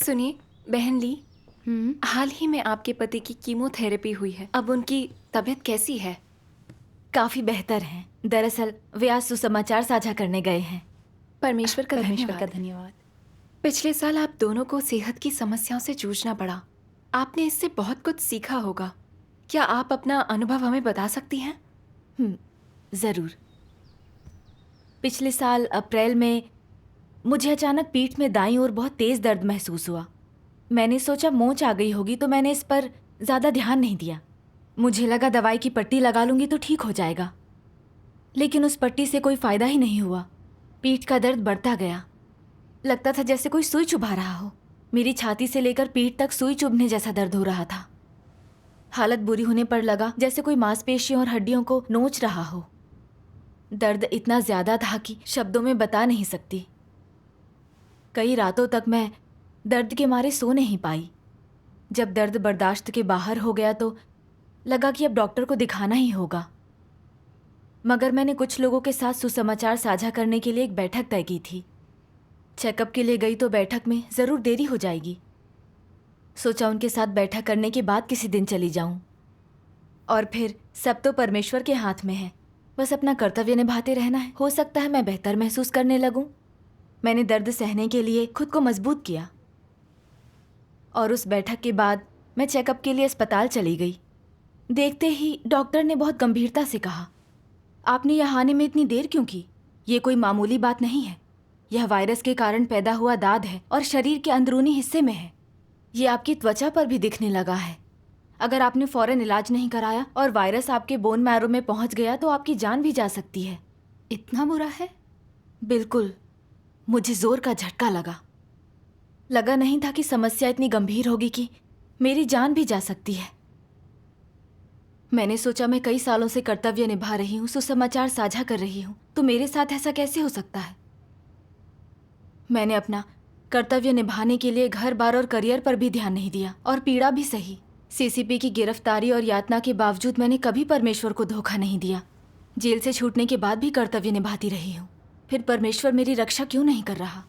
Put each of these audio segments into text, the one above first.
सुनिए बहन ली, हाल ही में आपके पति की कीमोथेरेपी हुई है। अब उनकी तबीयत कैसी है? काफी बेहतर हैं। दरअसल वे आज सुसमाचार साझा करने गए हैं। परमेश्वर का परमेश्वर का धन्यवाद। धन्यवाद। पिछले साल आप दोनों को सेहत की समस्याओं से जूझना पड़ा। आपने इससे बहुत कुछ सीखा होगा। क्या आप अपना अनुभव हमें बता सकती हैं? जरूर। पिछले साल अप्रैल में मुझे अचानक पीठ में दाईं ओर बहुत तेज दर्द महसूस हुआ। मैंने सोचा मोच आ गई होगी, तो मैंने इस पर ज्यादा ध्यान नहीं दिया। मुझे लगा दवाई की पट्टी लगा लूंगी तो ठीक हो जाएगा, लेकिन उस पट्टी से कोई फायदा ही नहीं हुआ। पीठ का दर्द बढ़ता गया। लगता था जैसे कोई सुई चुभा रहा हो। मेरी छाती से लेकर पीठ तक सुई चुभने जैसा दर्द हो रहा था। हालत बुरी होने पर लगा जैसे कोई मांसपेशियों और हड्डियों को नोच रहा हो। दर्द इतना ज्यादा था कि शब्दों में बता नहीं सकती। कई रातों तक मैं दर्द के मारे सो नहीं पाई। जब दर्द बर्दाश्त के बाहर हो गया तो लगा कि अब डॉक्टर को दिखाना ही होगा। मगर मैंने कुछ लोगों के साथ सुसमाचार साझा करने के लिए एक बैठक तय की थी। चेकअप के लिए गई तो बैठक में जरूर देरी हो जाएगी। सोचा उनके साथ बैठक करने के बाद किसी दिन चली जाऊं। और फिर सब तो परमेश्वर के हाथ में है। बस अपना कर्तव्य निभाते रहना है। हो सकता है मैं बेहतर महसूस करने लगूं। मैंने दर्द सहने के लिए खुद को मजबूत किया। और उस बैठक के बाद मैं चेकअप के लिए अस्पताल चली गई। देखते ही डॉक्टर ने बहुत गंभीरता से कहा, आपने यहाँ आने में इतनी देर क्यों की? ये कोई मामूली बात नहीं है। यह वायरस के कारण पैदा हुआ दाद है और शरीर के अंदरूनी हिस्से में है। ये आपकी त्वचा पर भी दिखने लगा है। अगर आपने फौरन इलाज नहीं कराया और वायरस आपके बोन मैरो में पहुंच गया तो आपकी जान भी जा सकती है। इतना बुरा है? बिल्कुल। मुझे जोर का झटका लगा नहीं था कि समस्या इतनी गंभीर होगी कि मेरी जान भी जा सकती है। मैंने सोचा मैं कई सालों से कर्तव्य निभा रही हूँ, सुसमाचार साझा कर रही हूँ, तो मेरे साथ ऐसा कैसे हो सकता है? मैंने अपना कर्तव्य निभाने के लिए घर बार और करियर पर भी ध्यान नहीं दिया, और पीड़ा भी सही। सीसीपी की गिरफ्तारी और यातना के बावजूद मैंने कभी परमेश्वर को धोखा नहीं दिया। जेल से छूटने के बाद भी कर्तव्य निभाती रही हूँ। फिर परमेश्वर मेरी रक्षा क्यों नहीं कर रहा?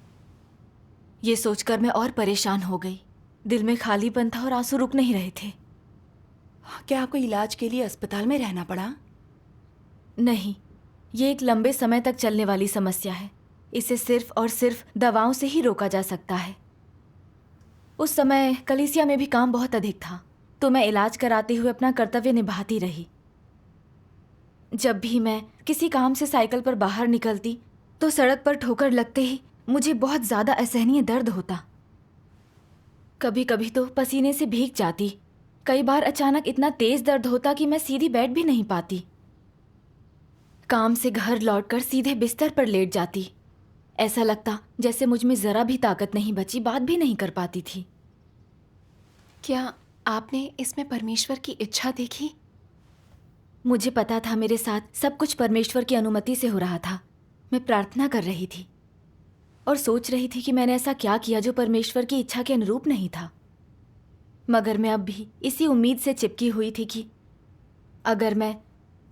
ये सोचकर मैं और परेशान हो गई। दिल में खालीपन था और आंसू रुक नहीं रहे थे। क्या आपको इलाज के लिए अस्पताल में रहना पड़ा? नहीं, ये एक लंबे समय तक चलने वाली समस्या है। इसे सिर्फ और सिर्फ दवाओं से ही रोका जा सकता है। उस समय कलीसिया में भी काम बहुत अधिक था, तो मैं इलाज कराते हुए अपना कर्तव्य निभाती रही। जब भी मैं किसी काम से साइकिल पर बाहर निकलती तो सड़क पर ठोकर लगते ही मुझे बहुत ज्यादा असहनीय दर्द होता। कभी कभी तो पसीने से भीग जाती। कई बार अचानक इतना तेज दर्द होता कि मैं सीधी बैठ भी नहीं पाती। काम से घर लौटकर सीधे बिस्तर पर लेट जाती। ऐसा लगता जैसे मुझ में जरा भी ताकत नहीं बची, बात भी नहीं कर पाती थी। क्या आपने इसमें परमेश्वर की इच्छा देखी? मुझे पता था मेरे साथ सब कुछ परमेश्वर की अनुमति से हो रहा था। मैं प्रार्थना कर रही थी और सोच रही थी कि मैंने ऐसा क्या किया जो परमेश्वर की इच्छा के अनुरूप नहीं था। मगर मैं अब भी इसी उम्मीद से चिपकी हुई थी कि अगर मैं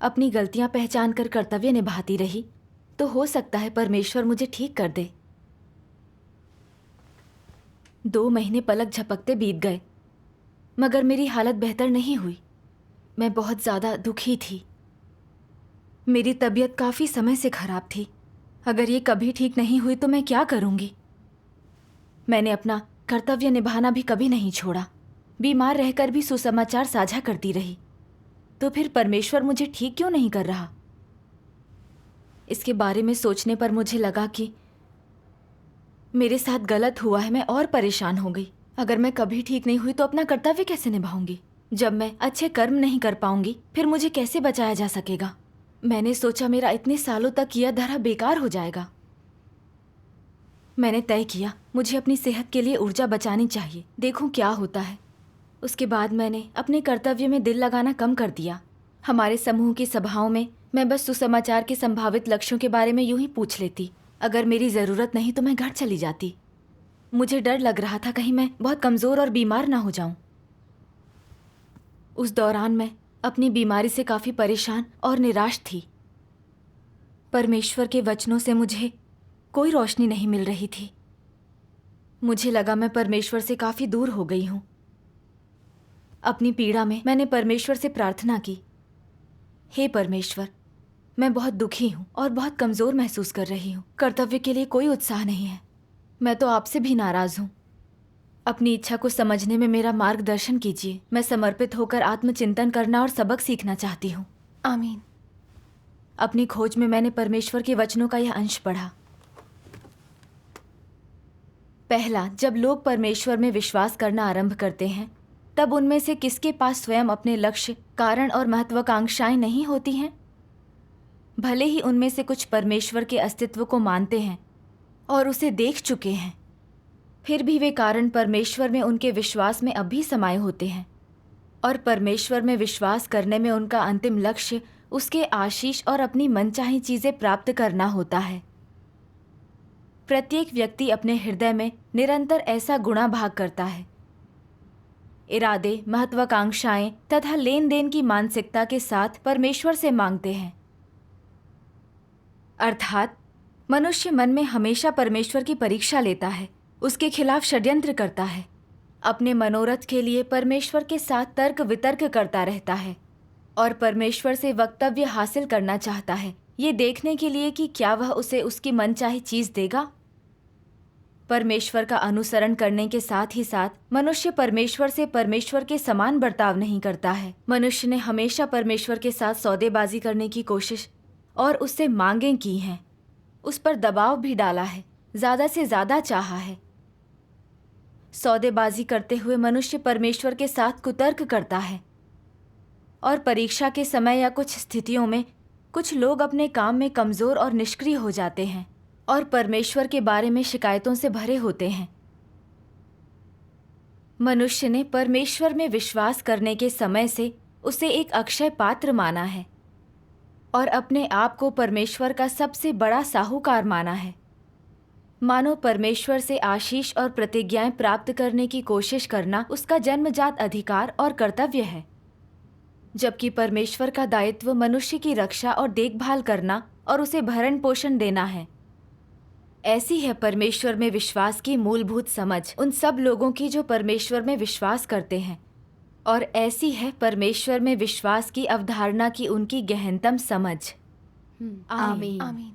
अपनी गलतियां पहचान कर कर्तव्य निभाती रही तो हो सकता है परमेश्वर मुझे ठीक कर दे। 2 महीने पलक झपकते बीत गए, मगर मेरी हालत बेहतर नहीं हुई। मैं बहुत ज्यादा दुखी थी। मेरी तबीयत काफी समय से खराब थी। अगर ये कभी ठीक नहीं हुई तो मैं क्या करूंगी? मैंने अपना कर्तव्य निभाना भी कभी नहीं छोड़ा। बीमार रहकर भी सुसमाचार साझा करती रही। तो फिर परमेश्वर मुझे ठीक क्यों नहीं कर रहा? इसके बारे में सोचने पर मुझे लगा कि मेरे साथ गलत हुआ है। मैं और परेशान हो गई। अगर मैं कभी ठीक नहीं हुई तो अपना कर्तव्य कैसे निभाऊंगी? जब मैं अच्छे कर्म नहीं कर पाऊंगी फिर मुझे कैसे बचाया जा सकेगा? मैंने सोचा मेरा इतने सालों तक किया धरा बेकार हो जाएगा। मैंने तय किया मुझे अपनी सेहत के लिए ऊर्जा बचानी चाहिए। देखूं क्या होता है। उसके बाद मैंने अपने कर्तव्य में दिल लगाना कम कर दिया। हमारे समूह की सभाओं में मैं बस सुसमाचार के संभावित लक्ष्यों के बारे में यूं ही पूछ लेती। अगर मेरी ज़रूरत नहीं तो मैं घर चली जाती। मुझे डर लग रहा था कहीं मैं बहुत कमज़ोर और बीमार ना हो जाऊं। उस दौरान मैं अपनी बीमारी से काफ़ी परेशान और निराश थी। परमेश्वर के वचनों से मुझे कोई रोशनी नहीं मिल रही थी। मुझे लगा मैं परमेश्वर से काफी दूर हो गई हूँ। अपनी पीड़ा में मैंने परमेश्वर से प्रार्थना की, हे परमेश्वर, मैं बहुत दुखी हूँ और बहुत कमजोर महसूस कर रही हूँ। कर्तव्य के लिए कोई उत्साह नहीं है। मैं तो आपसे भी नाराज हूँ। अपनी इच्छा को समझने में मेरा मार्गदर्शन कीजिए। मैं समर्पित होकर आत्मचिंतन करना और सबक सीखना चाहती हूँ। आमीन। अपनी खोज में मैंने परमेश्वर के वचनों का यह अंश पढ़ा। पहला, जब लोग परमेश्वर में विश्वास करना आरंभ करते हैं, तब उनमें से किसके पास स्वयं अपने लक्ष्य, कारण और महत्वाकांक्षाएं नहीं होती हैं? भले ही उनमें से कुछ परमेश्वर के अस्तित्व को मानते हैं और उसे देख चुके हैं, फिर भी वे कारण परमेश्वर में उनके विश्वास में अब भी समाये होते हैं। और परमेश्वर में विश्वास करने में उनका अंतिम लक्ष्य उसके आशीष और अपनी मनचाही चीजें प्राप्त करना होता है। प्रत्येक व्यक्ति अपने हृदय में निरंतर ऐसा गुणा भाग करता है। इरादे, महत्वाकांक्षाएं तथा लेन देन की मानसिकता के साथ परमेश्वर से मांगते हैं। अर्थात मनुष्य मन में हमेशा परमेश्वर की परीक्षा लेता है, उसके खिलाफ षड्यंत्र करता है, अपने मनोरथ के लिए परमेश्वर के साथ तर्क वितर्क करता रहता है और परमेश्वर से वक्तव्य हासिल करना चाहता है, ये देखने के लिए कि क्या वह उसे उसकी मनचाही चीज देगा। परमेश्वर का अनुसरण करने के साथ ही साथ मनुष्य परमेश्वर से परमेश्वर के समान बर्ताव नहीं करता है। मनुष्य ने हमेशा परमेश्वर के साथ सौदेबाजी करने की कोशिश और उससे मांगें की हैं, उस पर दबाव भी डाला है, ज्यादा से ज्यादा चाहा है। सौदेबाजी करते हुए मनुष्य परमेश्वर के साथ कुतर्क करता है और परीक्षा के समय या कुछ स्थितियों में कुछ लोग अपने काम में कमजोर और निष्क्रिय हो जाते हैं और परमेश्वर के बारे में शिकायतों से भरे होते हैं। मनुष्य ने परमेश्वर में विश्वास करने के समय से उसे एक अक्षय पात्र माना है और अपने आप को परमेश्वर का सबसे बड़ा साहूकार माना है। मानो परमेश्वर से आशीष और प्रतिज्ञाएं प्राप्त करने की कोशिश करना उसका जन्मजात अधिकार और कर्तव्य है, जबकि परमेश्वर का दायित्व मनुष्य की रक्षा और देखभाल करना और उसे भरण पोषण देना है। ऐसी है परमेश्वर में विश्वास की मूलभूत समझ उन सब लोगों की जो परमेश्वर में विश्वास करते हैं, और ऐसी है परमेश्वर में विश्वास की अवधारणा की उनकी गहनतम समझ। आमीन। आमीन।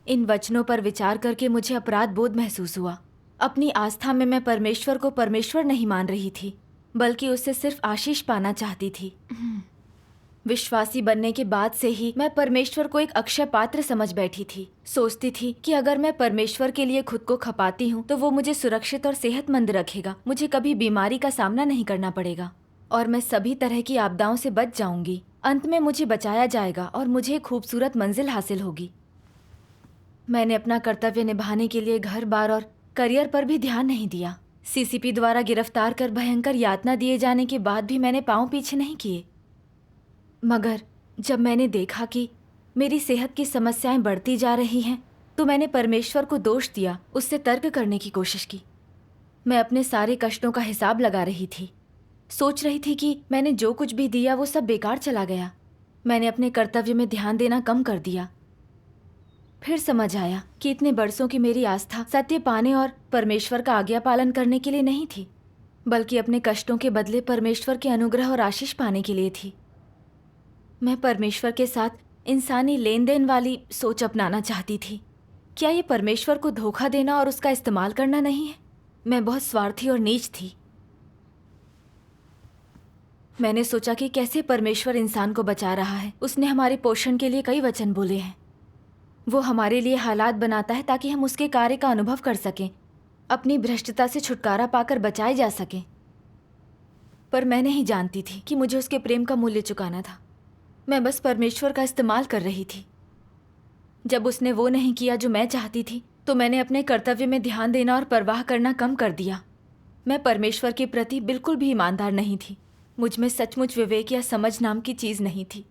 इन वचनों पर विचार करके मुझे अपराध बोध महसूस हुआ। अपनी आस्था में मैं परमेश्वर को परमेश्वर नहीं मान रही थी, बल्कि उससे सिर्फ आशीष पाना चाहती थी। विश्वासी बनने के बाद से ही मैं परमेश्वर को एक अक्षय पात्र समझ बैठी थी। सोचती थी कि अगर मैं परमेश्वर के लिए खुद को खपाती हूँ तो वो मुझे सुरक्षित और सेहतमंद रखेगा, मुझे कभी बीमारी का सामना नहीं करना पड़ेगा और मैं सभी तरह की आपदाओं से बच जाऊंगी। अंत में मुझे बचाया जाएगा और मुझे एक खूबसूरत मंजिल हासिल होगी। मैंने अपना कर्तव्य निभाने के लिए घर बार और करियर पर भी ध्यान नहीं दिया। सीसीपी द्वारा गिरफ्तार कर भयंकर यातना दिए जाने के बाद भी मैंने पांव पीछे नहीं किए। मगर जब मैंने देखा कि मेरी सेहत की समस्याएं बढ़ती जा रही हैं, तो मैंने परमेश्वर को दोष दिया, उससे तर्क करने की कोशिश की। मैं अपने सारे कष्टों का हिसाब लगा रही थी। सोच रही थी कि मैंने जो कुछ भी दिया वो सब बेकार चला गया। मैंने अपने कर्तव्य में ध्यान देना कम कर दिया। फिर समझ आया कि इतने बरसों की मेरी आस्था सत्य पाने और परमेश्वर का आज्ञा पालन करने के लिए नहीं थी, बल्कि अपने कष्टों के बदले परमेश्वर के अनुग्रह और आशीष पाने के लिए थी। मैं परमेश्वर के साथ इंसानी लेन देन वाली सोच अपनाना चाहती थी। क्या ये परमेश्वर को धोखा देना और उसका इस्तेमाल करना नहीं है? मैं बहुत स्वार्थी और नीच थी। मैंने सोचा कि कैसे परमेश्वर इंसान को बचा रहा है। उसने हमारे पोषण के लिए कई वचन बोले हैं। वो हमारे लिए हालात बनाता है ताकि हम उसके कार्य का अनुभव कर सकें, अपनी भ्रष्टता से छुटकारा पाकर बचाए जा सकें। पर मैं नहीं जानती थी कि मुझे उसके प्रेम का मूल्य चुकाना था। मैं बस परमेश्वर का इस्तेमाल कर रही थी। जब उसने वो नहीं किया जो मैं चाहती थी, तो मैंने अपने कर्तव्य में ध्यान देना और परवाह करना कम कर दिया। मैं परमेश्वर के प्रति बिल्कुल भी ईमानदार नहीं थी। मुझ में सचमुच विवेक या समझ नाम की चीज नहीं थी।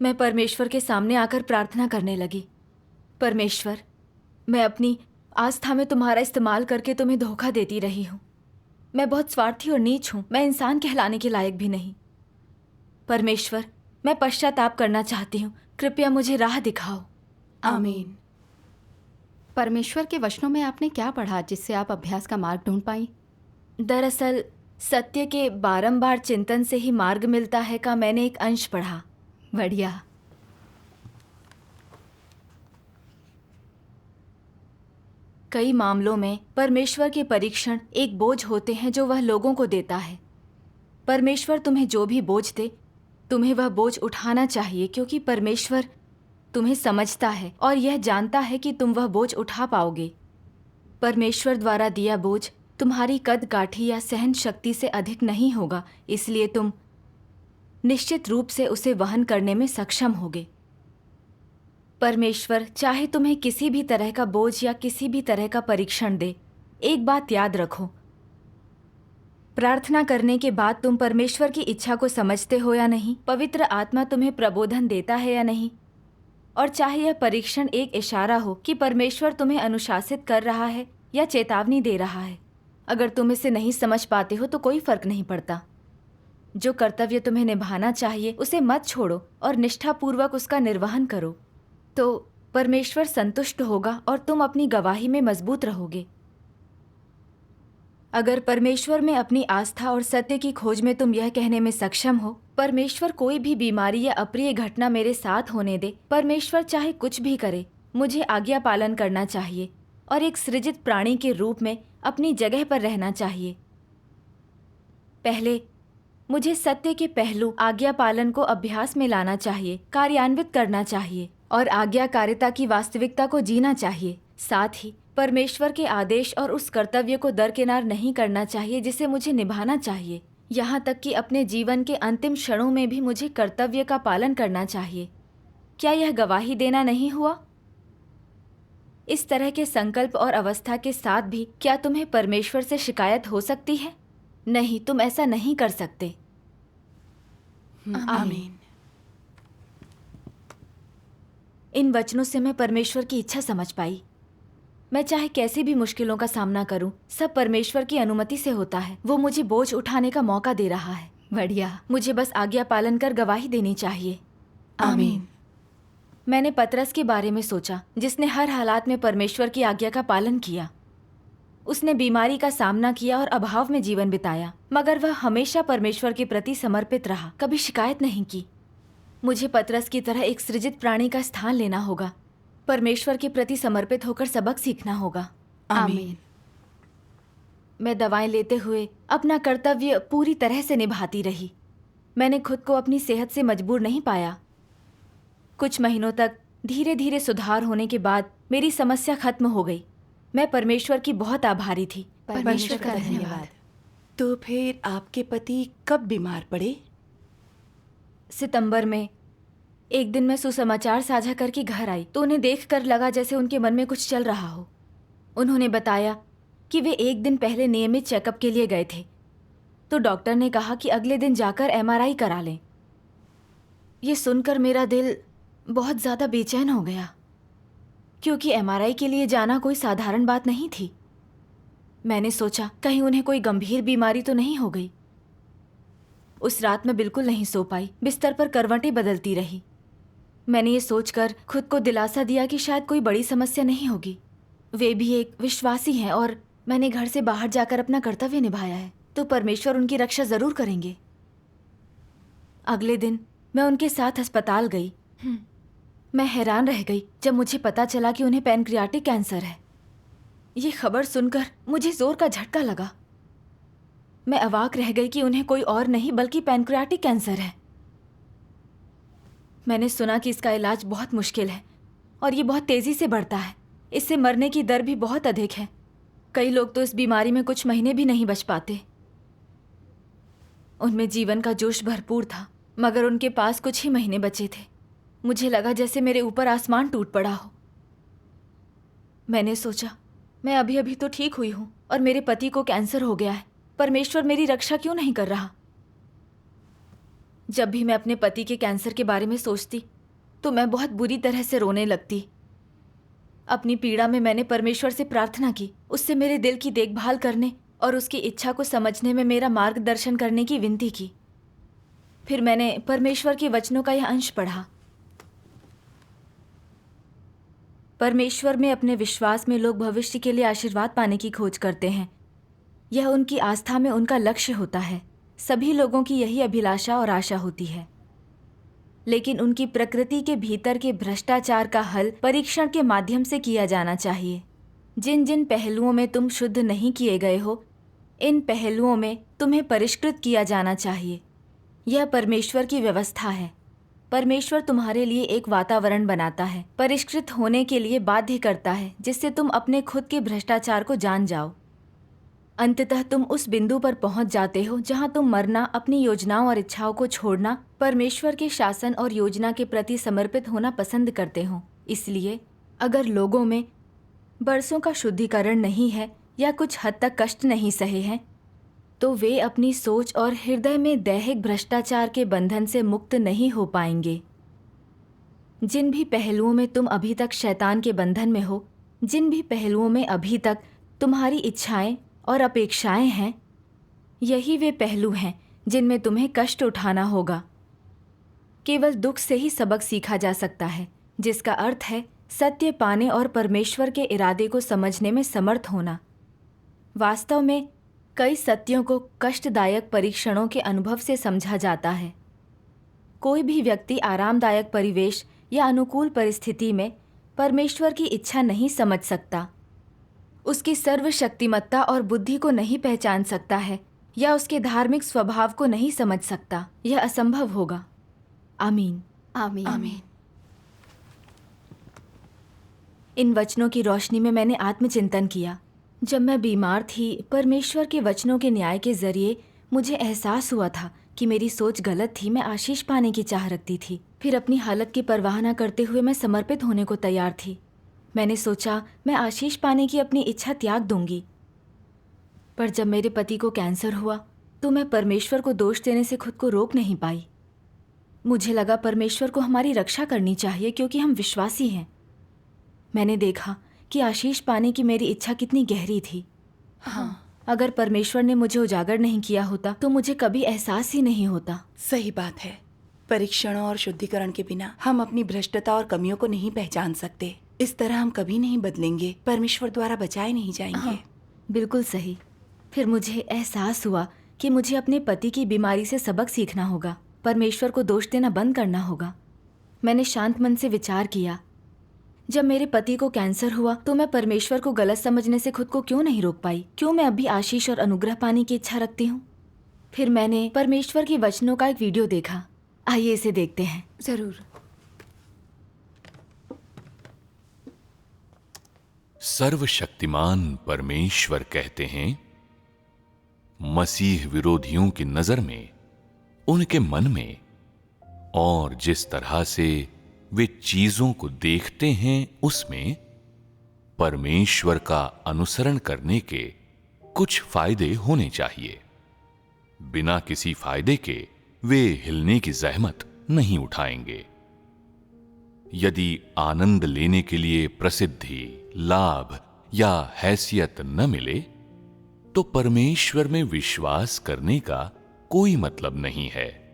मैं परमेश्वर के सामने आकर प्रार्थना करने लगी, परमेश्वर, मैं अपनी आस्था में तुम्हारा इस्तेमाल करके तुम्हें धोखा देती रही हूँ। मैं बहुत स्वार्थी और नीच हूँ। मैं इंसान कहलाने के लायक भी नहीं। परमेश्वर, मैं पश्चाताप करना चाहती हूँ। कृपया मुझे राह दिखाओ। आमीन। परमेश्वर के वचनों में आपने क्या पढ़ा जिससे आप अभ्यास का मार्ग ढूंढ पाई? दरअसल सत्य के बारंबार चिंतन से ही मार्ग मिलता है का मैंने एक अंश पढ़ा। बढ़िया। कई मामलों में परमेश्वर के परीक्षण एक बोझ होते हैं जो वह लोगों को देता है। परमेश्वर तुम्हें जो भी बोझ दे, तुम्हें वह बोझ उठाना चाहिए, क्योंकि परमेश्वर तुम्हें समझता है और यह जानता है कि तुम वह बोझ उठा पाओगे। परमेश्वर द्वारा दिया बोझ तुम्हारी कद काठी या सहन शक्ति से अधिक नहीं होगा, इसलिए तुम निश्चित रूप से उसे वहन करने में सक्षम होगे। परमेश्वर चाहे तुम्हें किसी भी तरह का बोझ या किसी भी तरह का परीक्षण दे, एक बात याद रखो, प्रार्थना करने के बाद तुम परमेश्वर की इच्छा को समझते हो या नहीं, पवित्र आत्मा तुम्हें प्रबोधन देता है या नहीं, और चाहे यह परीक्षण एक इशारा हो कि परमेश्वर तुम्हें अनुशासित कर रहा है या चेतावनी दे रहा है, अगर तुम इसे नहीं समझ पाते हो तो कोई फर्क नहीं पड़ता। जो कर्तव्य तुम्हें निभाना चाहिए उसे मत छोड़ो और निष्ठापूर्वक उसका निर्वहन करो, तो परमेश्वर संतुष्ट होगा और तुम अपनी गवाही में मजबूत रहोगे। अगर परमेश्वर में अपनी आस्था और सत्य की खोज में तुम यह कहने में सक्षम हो, परमेश्वर कोई भी बीमारी या अप्रिय घटना मेरे साथ होने दे, परमेश्वर चाहे कुछ भी करे, मुझे आज्ञा पालन करना चाहिए और एक सृजित प्राणी के रूप में अपनी जगह पर रहना चाहिए। पहले मुझे सत्य के पहलू आज्ञा पालन को अभ्यास में लाना चाहिए, कार्यान्वित करना चाहिए और आज्ञाकारिता की वास्तविकता को जीना चाहिए। साथ ही परमेश्वर के आदेश और उस कर्तव्य को दरकिनार नहीं करना चाहिए जिसे मुझे निभाना चाहिए, यहाँ तक कि अपने जीवन के अंतिम क्षणों में भी मुझे कर्तव्य का पालन करना चाहिए। क्या यह गवाही देना नहीं हुआ? इस तरह के संकल्प और अवस्था के साथ भी क्या तुम्हें परमेश्वर से शिकायत हो सकती है? नहीं, तुम ऐसा नहीं कर सकते। आमीन। इन वचनों से मैं परमेश्वर की इच्छा समझ पाई। मैं चाहे कैसी भी मुश्किलों का सामना करूं, सब परमेश्वर की अनुमति से होता है। वो मुझे बोझ उठाने का मौका दे रहा है। बढ़िया। मुझे बस आज्ञा पालन कर गवाही देनी चाहिए। आमीन। मैंने पतरस के बारे में सोचा, जिसने हर हालात में परमेश्वर की आज्ञा का पालन किया। उसने बीमारी का सामना किया और अभाव में जीवन बिताया, मगर वह हमेशा परमेश्वर के प्रति समर्पित रहा, कभी शिकायत नहीं की। मुझे पतरस की तरह एक सृजित प्राणी का स्थान लेना होगा, परमेश्वर के प्रति समर्पित होकर सबक सीखना होगा। आमीन। मैं दवाएं लेते हुए अपना कर्तव्य पूरी तरह से निभाती रही। मैंने खुद को अपनी सेहत से मजबूर नहीं पाया। कुछ महीनों तक धीरे धीरे सुधार होने के बाद मेरी समस्या खत्म हो गई। मैं परमेश्वर की बहुत आभारी थी। परमेश्वर का धन्यवाद। तो फिर आपके पति कब बीमार पड़े? सितंबर में एक दिन मैं सुसमाचार साझा करके घर आई तो उन्हें देखकर लगा जैसे उनके मन में कुछ चल रहा हो। उन्होंने बताया कि वे एक दिन पहले नियमित चेकअप के लिए गए थे, तो डॉक्टर ने कहा कि अगले दिन जाकर एमआरआई करा लें। ये सुनकर मेरा दिल बहुत ज़्यादा बेचैन हो गया, क्योंकि एमआरआई के लिए जाना कोई साधारण बात नहीं थी। मैंने सोचा कहीं उन्हें कोई गंभीर बीमारी तो नहीं हो गई। उस रात मैं बिल्कुल नहीं सो पाई, बिस्तर पर करवटें बदलती रही। मैंने ये सोचकर खुद को दिलासा दिया कि शायद कोई बड़ी समस्या नहीं होगी। वे भी एक विश्वासी हैं और मैंने घर से बाहर जाकर अपना कर्तव्य निभाया है, तो परमेश्वर उनकी रक्षा ज़रूर करेंगे। अगले दिन मैं उनके साथ अस्पताल गई। मैं हैरान रह गई जब मुझे पता चला कि उन्हें पैनक्रियाटिक कैंसर है। ये खबर सुनकर मुझे जोर का झटका लगा। मैं अवाक रह गई कि उन्हें कोई और नहीं बल्कि पैनक्रियाटिक कैंसर है। मैंने सुना कि इसका इलाज बहुत मुश्किल है और ये बहुत तेज़ी से बढ़ता है। इससे मरने की दर भी बहुत अधिक है। कई लोग तो इस बीमारी में कुछ महीने भी नहीं बच पाते। उनमें जीवन का जोश भरपूर था, मगर उनके पास कुछ ही महीने बचे थे। मुझे लगा जैसे मेरे ऊपर आसमान टूट पड़ा हो। मैंने सोचा मैं अभी अभी तो ठीक हुई हूँ और मेरे पति को कैंसर हो गया है, परमेश्वर मेरी रक्षा क्यों नहीं कर रहा? जब भी मैं अपने पति के कैंसर के बारे में सोचती तो मैं बहुत बुरी तरह से रोने लगती। अपनी पीड़ा में मैंने परमेश्वर से प्रार्थना की, उससे मेरे दिल की देखभाल करने और उसकी इच्छा को समझने में मेरा मार्गदर्शन करने की विनती की। फिर मैंने परमेश्वर के वचनों का यह अंश पढ़ा। परमेश्वर में अपने विश्वास में लोग भविष्य के लिए आशीर्वाद पाने की खोज करते हैं। यह उनकी आस्था में उनका लक्ष्य होता है। सभी लोगों की यही अभिलाषा और आशा होती है। लेकिन उनकी प्रकृति के भीतर के भ्रष्टाचार का हल परीक्षण के माध्यम से किया जाना चाहिए। जिन जिन पहलुओं में तुम शुद्ध नहीं किए गए हो, इन पहलुओं में तुम्हें परिष्कृत किया जाना चाहिए। यह परमेश्वर की व्यवस्था है। परमेश्वर तुम्हारे लिए एक वातावरण बनाता है, परिष्कृत होने के लिए बाध्य करता है, जिससे तुम अपने खुद के भ्रष्टाचार को जान जाओ। अंततः तुम उस बिंदु पर पहुंच जाते हो जहां तुम मरना, अपनी योजनाओं और इच्छाओं को छोड़ना, परमेश्वर के शासन और योजना के प्रति समर्पित होना पसंद करते हो। इसलिए अगर लोगों में बरसों का शुद्धिकरण नहीं है या कुछ हद तक कष्ट नहीं सहे हैं, तो वे अपनी सोच और हृदय में दैहिक भ्रष्टाचार के बंधन से मुक्त नहीं हो पाएंगे। जिन भी पहलुओं में तुम अभी तक शैतान के बंधन में हो, जिन भी पहलुओं में अभी तक तुम्हारी इच्छाएं और अपेक्षाएं हैं, यही वे पहलू हैं जिनमें तुम्हें कष्ट उठाना होगा। केवल दुख से ही सबक सीखा जा सकता है, जिसका अर्थ है सत्य पाने और परमेश्वर के इरादे को समझने में समर्थ होना। वास्तव में कई सत्यों को कष्टदायक परीक्षणों के अनुभव से समझा जाता है। कोई भी व्यक्ति आरामदायक परिवेश या अनुकूल परिस्थिति में परमेश्वर की इच्छा नहीं समझ सकता, उसकी सर्वशक्तिमत्ता और बुद्धि को नहीं पहचान सकता है या उसके धार्मिक स्वभाव को नहीं समझ सकता। यह असंभव होगा। आमीन। आमीन। आमीन। इन वचनों की रोशनी में मैंने आत्मचिंतन किया। जब मैं बीमार थी, परमेश्वर के वचनों के न्याय के जरिए मुझे एहसास हुआ था कि मेरी सोच गलत थी। मैं आशीष पाने की चाह रखती थी। फिर अपनी हालत की परवाह न करते हुए मैं समर्पित होने को तैयार थी। मैंने सोचा मैं आशीष पाने की अपनी इच्छा त्याग दूंगी। पर जब मेरे पति को कैंसर हुआ तो मैं परमेश्वर को दोष देने से खुद को रोक नहीं पाई। मुझे लगा परमेश्वर को हमारी रक्षा करनी चाहिए क्योंकि हम विश्वासी हैं। मैंने देखा कि आशीष पाने की मेरी इच्छा कितनी गहरी थी। हाँ, अगर परमेश्वर ने मुझे उजागर नहीं किया होता तो मुझे कभी एहसास ही नहीं होता। सही बात है। परीक्षणों और शुद्धिकरण के बिना हम अपनी भ्रष्टता और कमियों को नहीं पहचान सकते। इस तरह हम कभी नहीं बदलेंगे, परमेश्वर द्वारा बचाए नहीं जाएंगे। हाँ, बिल्कुल सही। फिर मुझे एहसास हुआ कि मुझे अपने पति की बीमारी से सबक सीखना होगा। परमेश्वर को दोष देना बंद करना होगा। मैंने शांत मन से विचार किया। जब मेरे पति को कैंसर हुआ तो मैं परमेश्वर को गलत समझने से खुद को क्यों नहीं रोक पाई? क्यों मैं अभी आशीष और अनुग्रह पाने की इच्छा रखती हूँ? फिर मैंने परमेश्वर के वचनों का एक वीडियो देखा। आइए इसे देखते हैं। जरूर। सर्वशक्तिमान परमेश्वर कहते हैं, मसीह विरोधियों की नजर में, उनके मन में और जिस तरह से वे चीजों को देखते हैं उसमें परमेश्वर का अनुसरण करने के कुछ फायदे होने चाहिए। बिना किसी फायदे के वे हिलने की जहमत नहीं उठाएंगे। यदि आनंद लेने के लिए प्रसिद्धि, लाभ या हैसियत न मिले तो परमेश्वर में विश्वास करने का कोई मतलब नहीं है।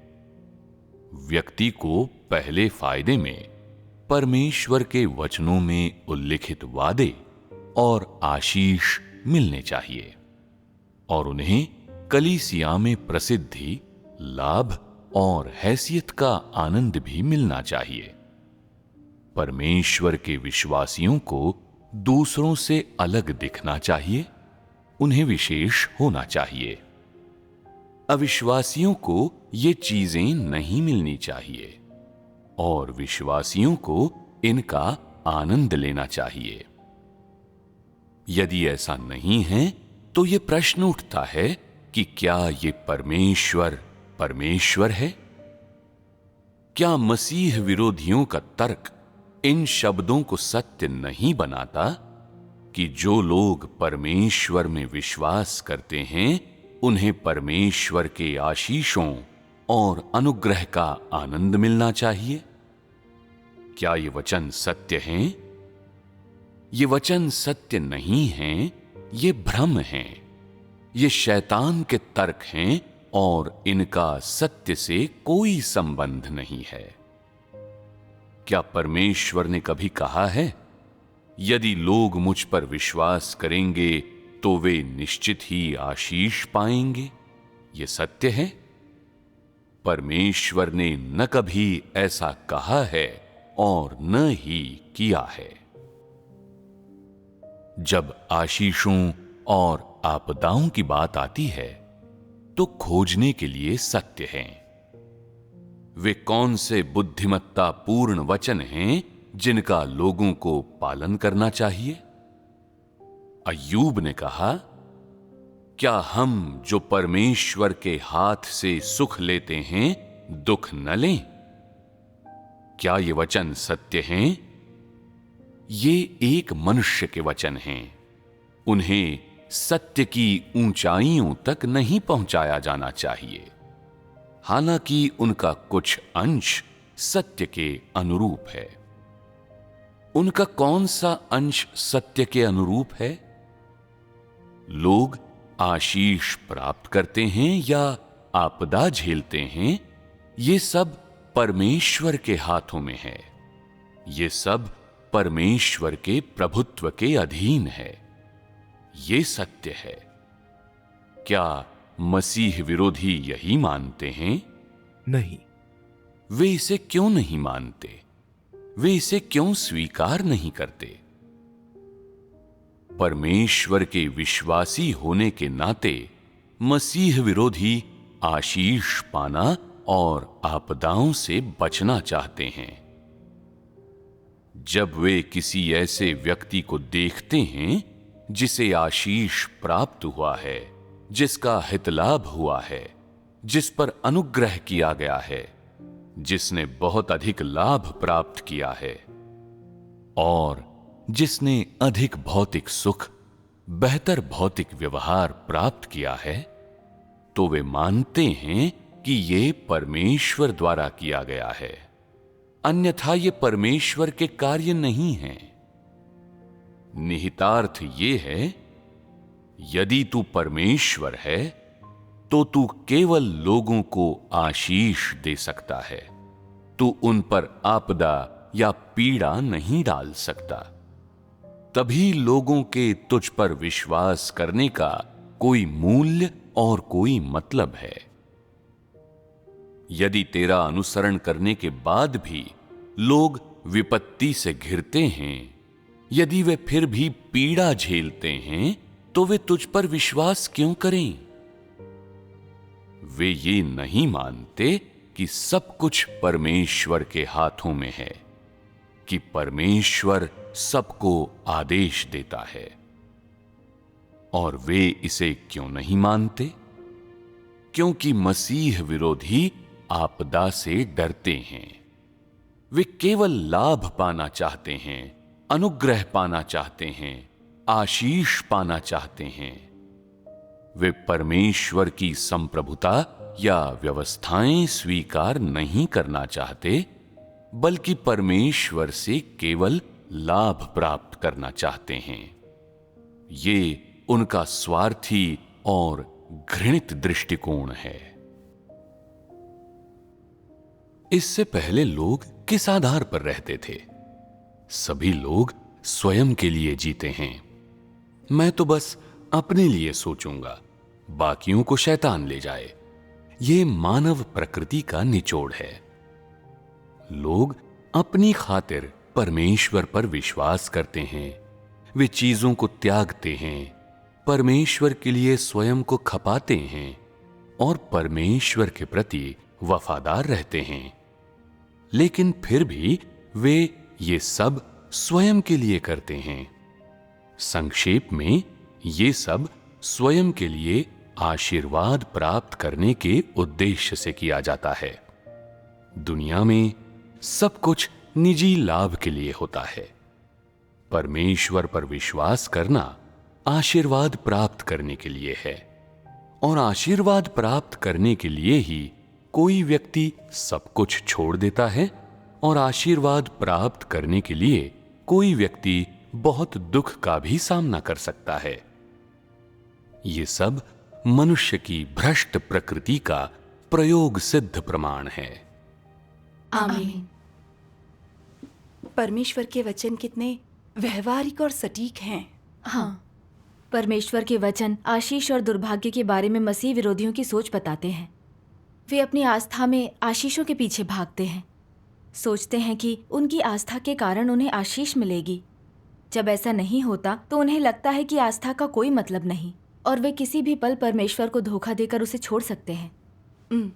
व्यक्ति को पहले फायदे में परमेश्वर के वचनों में उल्लिखित वादे और आशीष मिलने चाहिए और उन्हें कलीसिया में प्रसिद्धि, लाभ और हैसियत का आनंद भी मिलना चाहिए। परमेश्वर के विश्वासियों को दूसरों से अलग दिखना चाहिए, उन्हें विशेष होना चाहिए। अविश्वासियों को ये चीजें नहीं मिलनी चाहिए और विश्वासियों को इनका आनंद लेना चाहिए। यदि ऐसा नहीं है तो ये प्रश्न उठता है कि क्या ये परमेश्वर है? क्या मसीह विरोधियों का तर्क इन शब्दों को सत्य नहीं बनाता कि जो लोग परमेश्वर में विश्वास करते हैं उन्हें परमेश्वर के आशीषों और अनुग्रह का आनंद मिलना चाहिए? क्या ये वचन सत्य हैं? ये वचन सत्य नहीं हैं, ये भ्रम हैं, ये शैतान के तर्क हैं और इनका सत्य से कोई संबंध नहीं है। क्या परमेश्वर ने कभी कहा है यदि लोग मुझ पर विश्वास करेंगे तो वे निश्चित ही आशीष पाएंगे। ये सत्य है। परमेश्वर ने न कभी ऐसा कहा है और न ही किया है। जब आशीषों और आपदाओं की बात आती है तो खोजने के लिए सत्य हैं। वे कौन से बुद्धिमत्ता पूर्ण वचन हैं जिनका लोगों को पालन करना चाहिए? अय्यूब ने कहा, क्या हम जो परमेश्वर के हाथ से सुख लेते हैं दुख न लें? क्या ये वचन सत्य हैं? ये एक मनुष्य के वचन हैं। उन्हें सत्य की ऊंचाइयों तक नहीं पहुंचाया जाना चाहिए, हालांकि उनका कुछ अंश सत्य के अनुरूप है। उनका कौन सा अंश सत्य के अनुरूप है? लोग आशीष प्राप्त करते हैं या आपदा झेलते हैं, ये सब परमेश्वर के हाथों में है। ये सब परमेश्वर के प्रभुत्व के अधीन है। ये सत्य है। क्या मसीह विरोधी यही मानते हैं? नहीं। वे इसे क्यों नहीं मानते? वे इसे क्यों स्वीकार नहीं करते? परमेश्वर के विश्वासी होने के नाते मसीह विरोधी आशीष पाना और आपदाओं से बचना चाहते हैं। जब वे किसी ऐसे व्यक्ति को देखते हैं जिसे आशीष प्राप्त हुआ है, जिसका हितलाभ हुआ है, जिस पर अनुग्रह किया गया है, जिसने बहुत अधिक लाभ प्राप्त किया है और जिसने अधिक भौतिक सुख, बेहतर भौतिक व्यवहार प्राप्त किया है, तो वे मानते हैं कि ये परमेश्वर द्वारा किया गया है, अन्यथा ये परमेश्वर के कार्य नहीं हैं। निहितार्थ ये है, यदि तू परमेश्वर है तो तू केवल लोगों को आशीष दे सकता है। तू उन पर आपदा या पीड़ा नहीं डाल सकता। तभी लोगों के तुझ पर विश्वास करने का कोई मूल्य और कोई मतलब है। यदि तेरा अनुसरण करने के बाद भी लोग विपत्ति से घिरते हैं, यदि वे फिर भी पीड़ा झेलते हैं, तो वे तुझ पर विश्वास क्यों करें? वे ये नहीं मानते कि सब कुछ परमेश्वर के हाथों में है, कि परमेश्वर सबको आदेश देता है। और वे इसे क्यों नहीं मानते? क्योंकि मसीह विरोधी आपदा से डरते हैं। वे केवल लाभ पाना चाहते हैं, अनुग्रह पाना चाहते हैं, आशीष पाना चाहते हैं। वे परमेश्वर की संप्रभुता या व्यवस्थाएं स्वीकार नहीं करना चाहते, बल्कि परमेश्वर से केवल लाभ प्राप्त करना चाहते हैं। ये उनका स्वार्थी और घृणित दृष्टिकोण है। इससे पहले लोग किस आधार पर रहते थे? सभी लोग स्वयं के लिए जीते हैं। मैं तो बस अपने लिए सोचूंगा, बाकियों को शैतान ले जाए। ये मानव प्रकृति का निचोड़ है। लोग अपनी खातिर परमेश्वर पर विश्वास करते हैं। वे चीजों को त्यागते हैं, परमेश्वर के लिए स्वयं को खपाते हैं और परमेश्वर के प्रति वफादार रहते हैं। लेकिन फिर भी वे ये सब स्वयं के लिए करते हैं। संक्षेप में, ये सब स्वयं के लिए आशीर्वाद प्राप्त करने के उद्देश्य से किया जाता है। दुनिया में सब कुछ निजी लाभ के लिए होता है। परमेश्वर पर विश्वास करना आशीर्वाद प्राप्त करने के लिए है, और आशीर्वाद प्राप्त करने के लिए ही कोई व्यक्ति सब कुछ छोड़ देता है, और आशीर्वाद प्राप्त करने के लिए कोई व्यक्ति बहुत दुख का भी सामना कर सकता है। ये सब मनुष्य की भ्रष्ट प्रकृति का प्रयोग सिद्ध प्रमाण है। आमीन। परमेश्वर के वचन कितने व्यवहारिक और सटीक हैं। हाँ, परमेश्वर के वचन आशीष और दुर्भाग्य के बारे में मसीह विरोधियों की सोच बताते हैं। वे अपनी आस्था में आशीषों के पीछे भागते हैं, सोचते हैं कि उनकी आस्था के कारण उन्हें आशीष मिलेगी। जब ऐसा नहीं होता तो उन्हें लगता है कि आस्था का कोई मतलब नहीं और वे किसी भी पल परमेश्वर को धोखा देकर उसे छोड़ सकते हैं।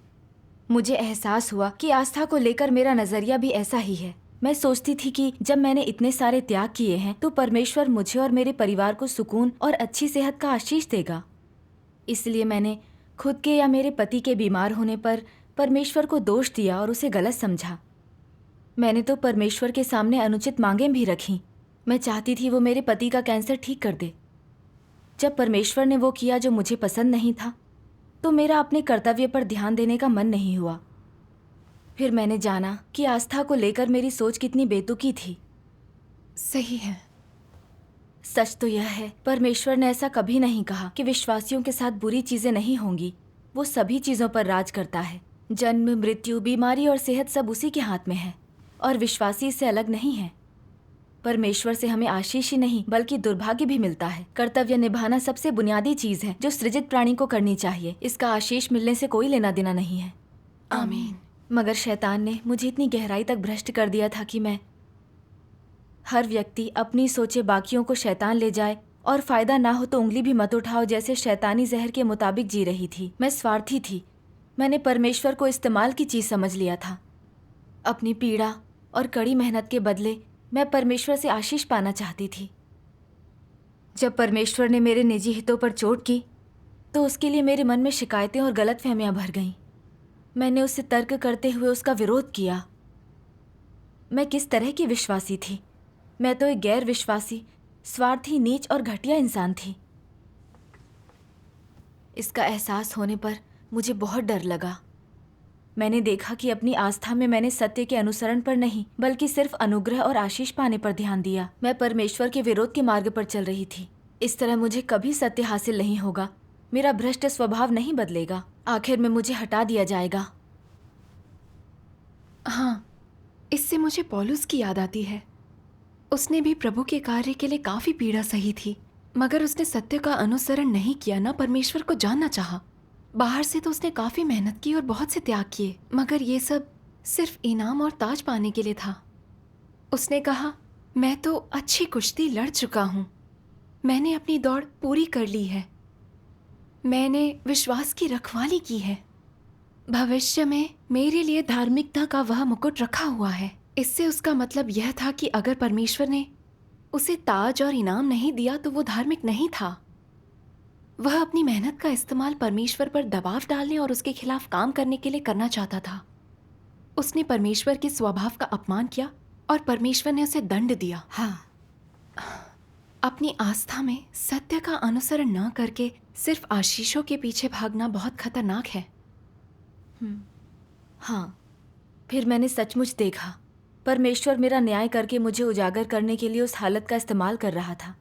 मुझे एहसास हुआ कि आस्था को लेकर मेरा नजरिया भी ऐसा ही है। मैं सोचती थी कि जब मैंने इतने सारे त्याग किए हैं तो परमेश्वर मुझे और मेरे परिवार को सुकून और अच्छी सेहत का आशीष देगा। इसलिए मैंने खुद के या मेरे पति के बीमार होने पर परमेश्वर को दोष दिया और उसे गलत समझा। मैंने तो परमेश्वर के सामने अनुचित मांगें भी रखीं। मैं चाहती थी वो मेरे पति का कैंसर ठीक कर दे। जब परमेश्वर ने वो किया जो मुझे पसंद नहीं था तो मेरा अपने कर्तव्य पर ध्यान देने का मन नहीं हुआ। फिर मैंने जाना कि आस्था को लेकर मेरी सोच कितनी बेतुकी थी। सही है। सच तो यह है, परमेश्वर ने ऐसा कभी नहीं कहा कि विश्वासियों के साथ बुरी चीजें नहीं होंगी। वो सभी चीजों पर राज करता है। जन्म, मृत्यु, बीमारी और सेहत सब उसी के हाथ में है और विश्वासी इससे अलग नहीं है। परमेश्वर से हमें आशीष ही नहीं बल्कि दुर्भाग्य भी मिलता है। कर्तव्य निभाना सबसे बुनियादी चीज है जो सृजित प्राणी को करनी चाहिए। इसका आशीष मिलने से कोई लेना देना नहीं है। आमीन। मगर शैतान ने मुझे इतनी गहराई तक भ्रष्ट कर दिया था कि मैं हर व्यक्ति अपनी सोचे बाकियों को शैतान ले जाए और फायदा ना हो तो उंगली भी मत उठाओ जैसे शैतानी जहर के मुताबिक जी रही थी। मैं स्वार्थी थी। मैंने परमेश्वर को इस्तेमाल की चीज समझ लिया था। अपनी पीड़ा और कड़ी मेहनत के बदले मैं परमेश्वर से आशीष पाना चाहती थी। जब परमेश्वर ने मेरे निजी हितों पर चोट की तो उसके लिए मेरे मन में शिकायतें और गलतफहमियां भर गईं। मैंने उससे तर्क करते हुए उसका विरोध किया। मैं किस तरह की विश्वासी थी? मैं तो एक गैर विश्वासी, स्वार्थी, नीच और घटिया इंसान थी। इसका एहसास होने पर मुझे बहुत डर लगा। मैंने देखा कि अपनी आस्था में मैंने सत्य के अनुसरण पर नहीं बल्कि सिर्फ अनुग्रह और आशीष पाने पर ध्यान दिया। मैं परमेश्वर के विरोध के मार्ग पर चल रही थी। इस तरह मुझे कभी सत्य हासिल नहीं होगा। मेरा भ्रष्ट स्वभाव नहीं बदलेगा। आखिर में मुझे हटा दिया जाएगा। हाँ, इससे मुझे पौलुस की याद आती है। उसने भी प्रभु के कार्य के लिए काफी पीड़ा सही थी, मगर उसने सत्य का अनुसरण नहीं किया, ना परमेश्वर को जानना चाहा। बाहर से तो उसने काफी मेहनत की और बहुत से त्याग किए, मगर ये सब सिर्फ इनाम और ताज पाने के लिए था। उसने कहा, मैं तो अच्छी कुश्ती लड़ चुका हूँ, मैंने अपनी दौड़ पूरी कर ली है, मैंने विश्वास की रखवाली की है, भविष्य में मेरे लिए धार्मिकता का वह मुकुट रखा हुआ है। इससे उसका मतलब यह था कि अगर परमेश्वर ने उसे ताज और इनाम नहीं दिया तो वो धार्मिक नहीं था। वह अपनी मेहनत का इस्तेमाल परमेश्वर पर दबाव डालने और उसके खिलाफ काम करने के लिए करना चाहता था। उसने परमेश्वर के स्वभाव का अपमान किया और परमेश्वर ने उसे दंड दिया। हाँ, अपनी आस्था में सत्य का अनुसरण न करके सिर्फ आशीषों के पीछे भागना बहुत खतरनाक है। हाँ, फिर मैंने सचमुच देखा परमेश्वर मेरा न्याय करके मुझे उजागर करने के लिए उस हालत का इस्तेमाल कर रहा था।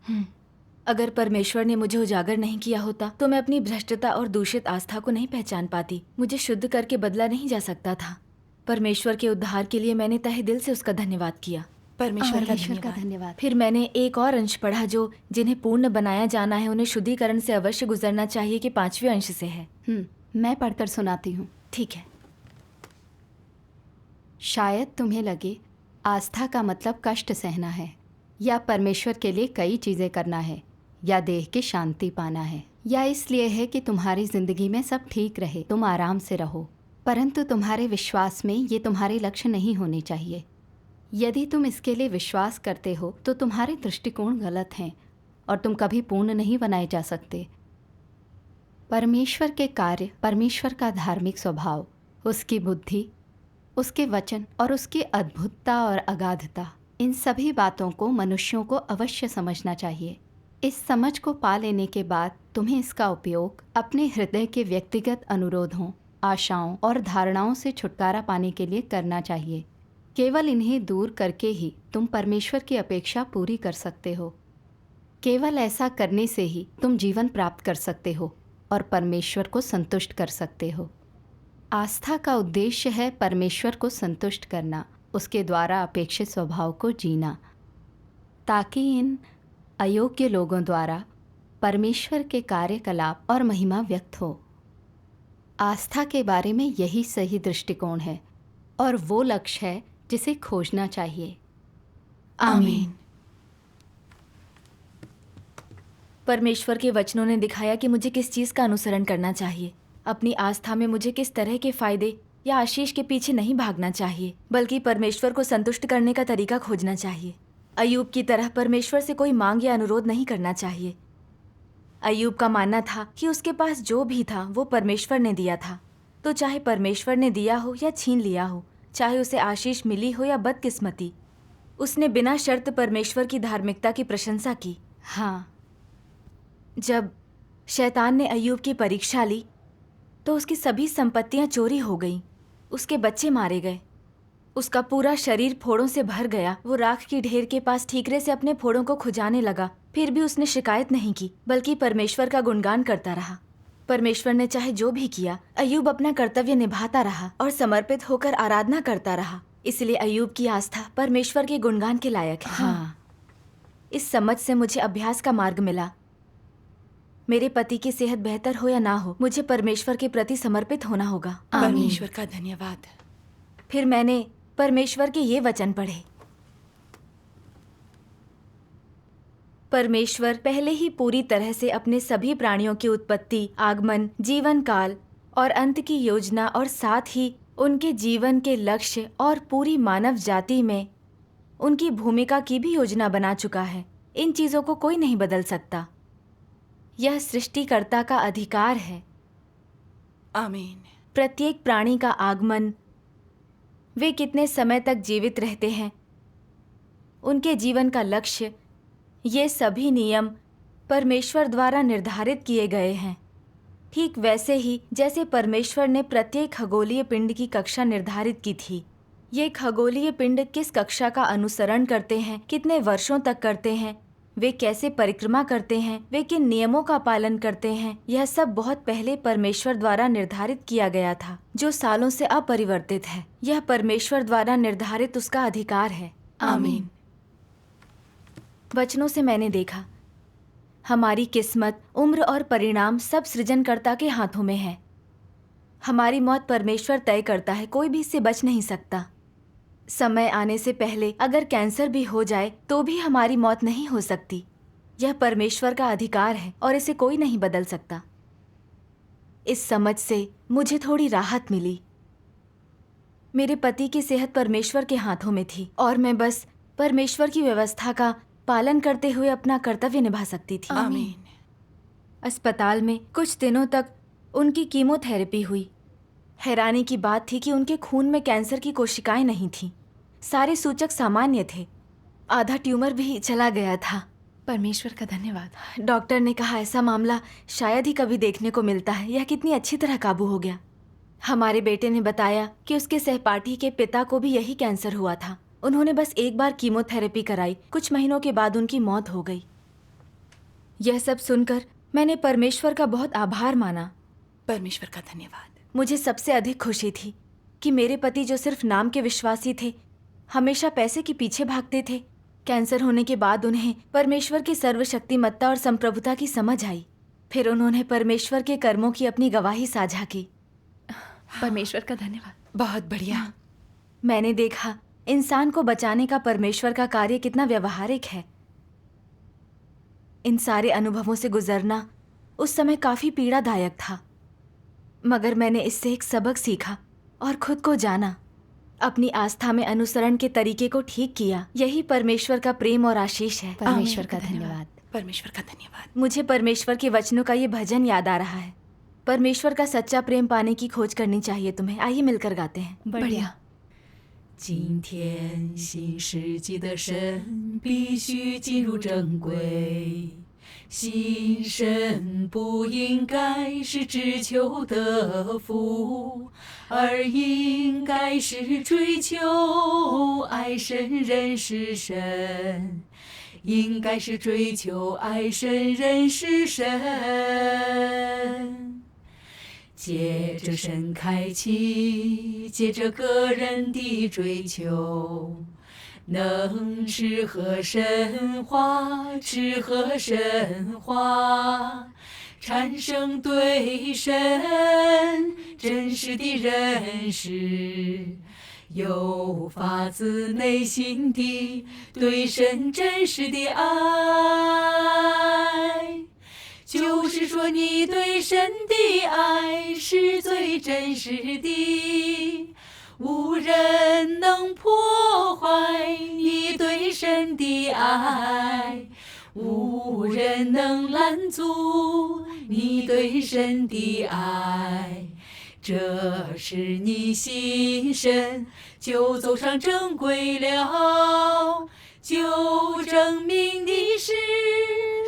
अगर परमेश्वर ने मुझे उजागर नहीं किया होता तो मैं अपनी भ्रष्टता और दूषित आस्था को नहीं पहचान पाती। मुझे शुद्ध करके बदला नहीं जा सकता था। परमेश्वर के उद्धार के लिए मैंने तहे दिल से उसका धन्यवाद किया। परमेश्वर का ईश्वर का धन्यवाद। धन्यवाद। फिर मैंने एक और अंश पढ़ा जो जिन्हें पूर्ण बनाया जाना है उन्हें शुद्धिकरण से अवश्य गुजरना चाहिए कि 5वें अंश से है। मैं पढ़कर सुनाती हूँ। ठीक है। शायद तुम्हें लगे आस्था का मतलब कष्ट सहना है, या परमेश्वर के लिए कई चीज़ें करना है, या देह की शांति पाना है, या इसलिए है कि तुम्हारी जिंदगी में सब ठीक रहे, तुम आराम से रहो। परंतु तुम्हारे विश्वास में ये तुम्हारे लक्ष्य नहीं होने चाहिए। यदि तुम इसके लिए विश्वास करते हो तो तुम्हारे दृष्टिकोण गलत हैं और तुम कभी पूर्ण नहीं बनाए जा सकते। परमेश्वर के कार्य, परमेश्वर का धार्मिक स्वभाव, उसकी बुद्धि, उसके वचन और उसकी अद्भुतता और अगाधता, इन सभी बातों को मनुष्यों को अवश्य समझना चाहिए। इस समझ को पा लेने के बाद तुम्हें इसका उपयोग अपने हृदय के व्यक्तिगत अनुरोधों, आशाओं और धारणाओं से छुटकारा पाने के लिए करना चाहिए। केवल इन्हें दूर करके ही तुम परमेश्वर की अपेक्षा पूरी कर सकते हो। केवल ऐसा करने से ही तुम जीवन प्राप्त कर सकते हो और परमेश्वर को संतुष्ट कर सकते हो। आस्था का उद्देश्य है परमेश्वर को संतुष्ट करना, उसके द्वारा अपेक्षित स्वभाव को जीना। ताकि इन अयोग्य लोगों द्वारा परमेश्वर के कार्यकलाप और महिमा व्यक्त हो। आस्था के बारे में यही सही दृष्टिकोण है और वो लक्ष्य है जिसे खोजना चाहिए। आमीन। परमेश्वर के वचनों ने दिखाया कि मुझे किस चीज़ का अनुसरण करना चाहिए। अपनी आस्था में मुझे किस तरह के फायदे या आशीष के पीछे नहीं भागना चाहिए, बल्कि परमेश्वर को संतुष्ट करने का तरीका खोजना चाहिए। अय्यूब की तरह परमेश्वर से कोई मांग या अनुरोध नहीं करना चाहिए। अय्यूब का मानना था कि उसके पास जो भी था वो परमेश्वर ने दिया था। तो चाहे परमेश्वर ने दिया हो या छीन लिया हो, चाहे उसे आशीष मिली हो या बदकिस्मती, उसने बिना शर्त परमेश्वर की धार्मिकता की प्रशंसा की। हाँ, जब शैतान ने अय्यूब की परीक्षा ली तो उसकी सभी संपत्तियां चोरी हो गईं, उसके बच्चे मारे गए, उसका पूरा शरीर फोड़ों से भर गया। वो राख की ढेर के पास ठीकरे से अपने फोड़ों को खुजाने लगा। फिर भी उसने शिकायत नहीं की, बल्कि परमेश्वर का गुणगान करता रहा। परमेश्वर ने चाहे जो भी किया, अय्यूब अपना कर्तव्य निभाता रहा और समर्पित होकर आराधना करता रहा। इसलिए अय्यूब की आस्था परमेश्वर के गुणगान के लायक है। हाँ, इस समझ से मुझे अभ्यास का मार्ग मिला। मेरे पति की सेहत बेहतर हो या ना हो, मुझे परमेश्वर के प्रति समर्पित होना होगा। परमेश्वर का धन्यवाद। फिर मैंने परमेश्वर के ये वचन पढ़े। परमेश्वर पहले ही पूरी तरह से अपने सभी प्राणियों की उत्पत्ति, आगमन, जीवन काल और अंत की योजना और साथ ही उनके जीवन के लक्ष्य और पूरी मानव जाति में उनकी भूमिका की भी योजना बना चुका है। इन चीज़ों को कोई नहीं बदल सकता। यह सृष्टिकर्ता का अधिकार है। आमीन। प्रत्येक प्राणी का आगमन, वे कितने समय तक जीवित रहते हैं, उनके जीवन का लक्ष्य, ये सभी नियम परमेश्वर द्वारा निर्धारित किए गए हैं। ठीक वैसे ही जैसे परमेश्वर ने प्रत्येक खगोलीय पिंड की कक्षा निर्धारित की थी। ये खगोलीय पिंड किस कक्षा का अनुसरण करते हैं, कितने वर्षों तक करते हैं, वे कैसे परिक्रमा करते हैं, वे किन नियमों का पालन करते हैं, यह सब बहुत पहले परमेश्वर द्वारा निर्धारित किया गया था, जो सालों से अपरिवर्तित है। यह परमेश्वर द्वारा निर्धारित उसका अधिकार है। आमीन। वचनों से मैंने देखा, हमारी किस्मत, उम्र और परिणाम सब सृजनकर्ता के हाथों में है। हमारी मौत परमेश्वर तय करता है, कोई भी इससे बच नहीं सकता। समय आने से पहले अगर कैंसर भी हो जाए तो भी हमारी मौत नहीं हो सकती। यह परमेश्वर का अधिकार है और इसे कोई नहीं बदल सकता। इस समझ से मुझे थोड़ी राहत मिली। मेरे पति की सेहत परमेश्वर के हाथों में थी और मैं बस परमेश्वर की व्यवस्था का पालन करते हुए अपना कर्तव्य निभा सकती थी। आमीन। अस्पताल में कुछ दिनों तक उनकी कीमोथेरेपी हुई। हैरानी की बात थी कि उनके खून में कैंसर की कोशिकाएं नहीं थीं। सारे सूचक सामान्य थे। आधा ट्यूमर भी चला गया था। परमेश्वर का धन्यवाद। डॉक्टर ने कहा ऐसा मामला शायद ही कभी देखने को मिलता है। यह कितनी अच्छी तरह काबू हो गया। हमारे बेटे ने बताया कि उसके सहपाठी के पिता को भी यही कैंसर हुआ था। उन्होंने बस एक बार कीमोथेरेपी कराई, कुछ महीनों के बाद उनकी मौत हो गई। यह सब सुनकर मैंने परमेश्वर का बहुत आभार माना। परमेश्वर का धन्यवाद। मुझे सबसे अधिक खुशी थी कि मेरे पति, जो सिर्फ नाम के विश्वासी थे, हमेशा पैसे के पीछे भागते थे, कैंसर होने के बाद उन्हें परमेश्वर की सर्वशक्तिमत्ता और संप्रभुता की समझ आई। फिर उन्होंने परमेश्वर के कर्मों की अपनी गवाही साझा की। परमेश्वर का धन्यवाद। बहुत बढ़िया। मैंने देखा इंसान को बचाने का परमेश्वर का कार्य कितना व्यवहारिक है। इन सारे अनुभवों से गुजरना उस समय काफी पीड़ादायक था, मगर मैंने इससे एक सबक सीखा और खुद को जाना। अपनी आस्था में अनुसरण के तरीके को ठीक किया। यही परमेश्वर का प्रेम और आशीष है। परमेश्वर का धन्यवाद। परमेश्वर का धन्यवाद। मुझे परमेश्वर के वचनों का ये भजन याद आ रहा है। परमेश्वर का सच्चा प्रेम पाने की खोज करनी चाहिए तुम्हें। आइए मिलकर गाते हैं। बढ़िया। 今天新世纪的神必须进入正轨，新神不应该是只求得福，而应该是追求爱神认识神，应该是追求爱神认识神。借着神开启，借着个人的追求，能吃喝神话，吃喝神话，产生对神真实的认识，有发自内心的对神真实的爱。就是说，你对神的爱是最真实的，无人能破坏你对神的爱，无人能拦阻你对神的爱。这是你信神，就走上正轨了，就证明你是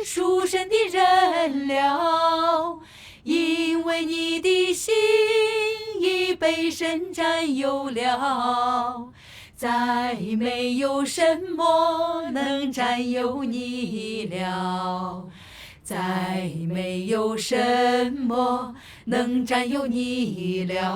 属神的人了，因为你的心已被神占有了，再没有什么能占有你了，再没有什么能占有你了。